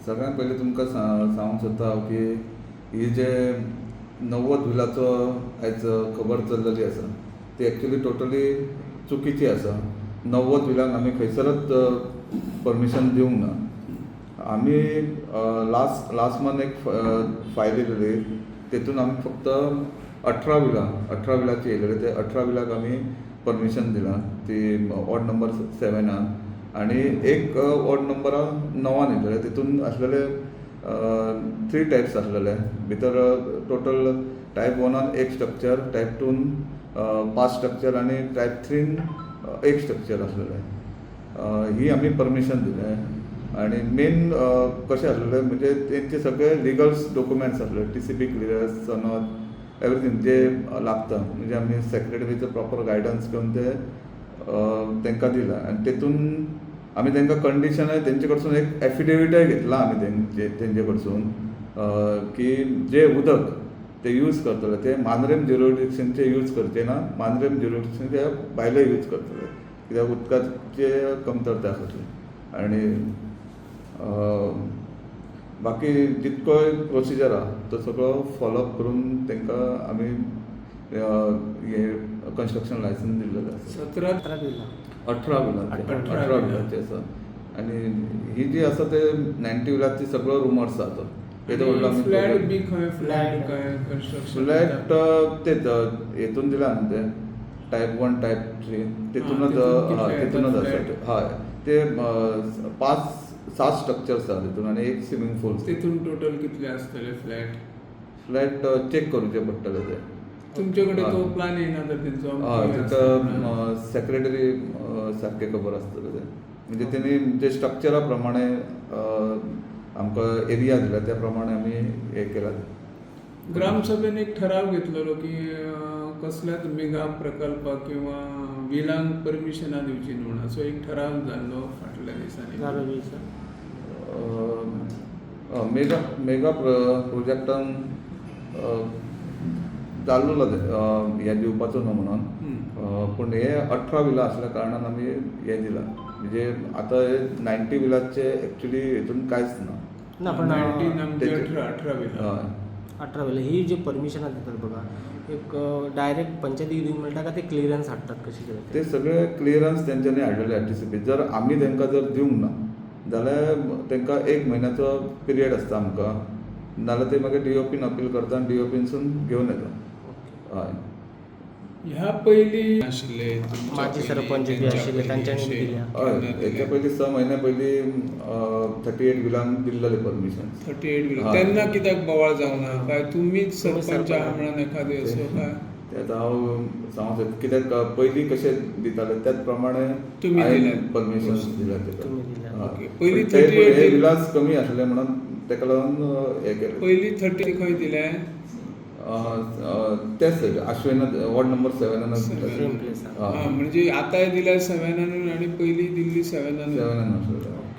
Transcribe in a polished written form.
सगळ्यात पयलीं तुमकां सांगूंक सोदता हांव की ही जे 90 व्हिलाचो आयज खबर चल्लेली आसा ती एक्चुली टोटली चुकीची आसा. 90 व्हिलांक आमी खंयसरच परमिशन दिवंक ना. आमी लास्ट मंथ एक फायल येयलेली तेतून आमी फक्त 18 व्हिलाची येयलेली. ते 18 व्हिलाक आमी परमिशन दिलां ती वॉर्ड नंबर 7 आनी एक वॉर्ड नंबर 9 येयलेले. तितून आसलेले 3 टायप्स आसलेले. भितर टोटल टायप 1 एक स्ट्रक्चर, टायप 2 5 स्ट्रक्चर आनी टायप 3 एक स्ट्रक्चर आसलेले. ही आमी परमिशन दिलें. आनी मेन कशें आसलेलें म्हणजे तेंचे सगळे लिगल डॉक्युमेंट्स आसले, TCP क्लियरन्स, सनद, एवरीथींग जे लागता. म्हणजे आमी सेक्रेटरीचो प्रॉपर गायडन्स घेवन ते तांकां दिला. आनी तेतून आमी तांकां कंडिशनय तेंचे कडसून एक एफिडेविटय घेतला आमी तेंचे कडसून की जे उदक ते यूज करतले ते मांद्रेम ज्युरिडिक्शनचे यूज करचे ना, मांद्रेम ज्युरिडिक्शनचे भायले यूज करतले कित्याक उदकाचे कमतरता खातीर. आनी बाकी जितकोय प्रोसिजर आहा तो सगळो फॉलोअप करून तांकां आमी हे कन्स्ट्रक्शन लायसन्स दिल्लेलें आसा. 18 व्हिलाचे आसा. आनी ही जी आसा ते 90 व्हिलाची सगळो रुमर्स आसा तो. फ्लॅट बी खंय फ्लॅट काय कन्स्ट्रक्शन फ्लॅट तेच हेतून दिला न्हू ते टायप 1 टायप 3 तेतूनच आसा. हय ते 5-7 स्ट्रक्चर्स आसा तितून आनी एक स्विमींग पूल. तितून टोटल कितले आसतले फ्लॅट चेक करचे पडटले ते. तुमचे कडेन तो प्लॅन येयना तर तेंचो? हय ताका सेक्रेटरी सारके खबर आसतले ते. म्हणजे तेणी जे स्ट्रक्चरा प्रमाणे आमकां एरिया दिला त्या प्रमाणे आमी हे केला. ग्रामसभेन एक ठराव घेतलेलो की कसल्याच मेगा प्रकल्पाक किंवा विलांक परमिशनां दिवची न्हू म्हणून असो एक ठराव जाल्लो फाटल्या दिसांनी. मेगा प्रोजेक्टान जाल्लो हे दिवपाचो न्हू म्हणून. पूण हे 18 व्हिला आसल्या कारणान आमी हे दिलां. म्हणजे आतां हे 90 व्हिलाचे एक्चुली हेतून कांयच ना. पण 18 व्हिला. 18 व्हिला ही जी परमिशनां दितात बघा, एक डायरेक्ट पंचायतीक दिवंक मेळटा काय ते क्लियरन्स हाडटात कशें कितें? ते सगळे क्लियरन्स तेंच्यांनी हाडलेले TCP. जर आमी तांकां जर दिवंक ना जाल्यार तांकां 1 म्हयन्याचो पिरियड आसता आमकां. नाल्यार ते मागीर DOPन अपील करता आनी DOPनसून घेवन येता. हय. ह्या पयलीं आशिल्ले माजी सरपंच बी आशिल्ले तांच्यांनी दिल्या. हय हेच्या पयलीं 6 म्हयने पयलीं 38 व्हिलांक दिल्लेले परमिशन. 38 व्हिला. तेन्ना कित्याक बोवाळ जावना काय? तुमीच सरपंच आहा म्हणून एखादे असो काय? ते आतां हांव सांगूंक सोदता कित्याक पयलीं कशें दिताले त्याच प्रमाणे तुमी दिल्यात परमिशन दिल्या ताका. पयलीं ते 38 हे विलास कमी आसले म्हणून ताका लागून हे केलें. पयलीं 30 खंय दिले? तेच सायड आश्वेन वॉर्ड नंबर 7 म्हणजे आतांय दिल्या 7 आनी पयलीं दिल्ली 7 आसलेले.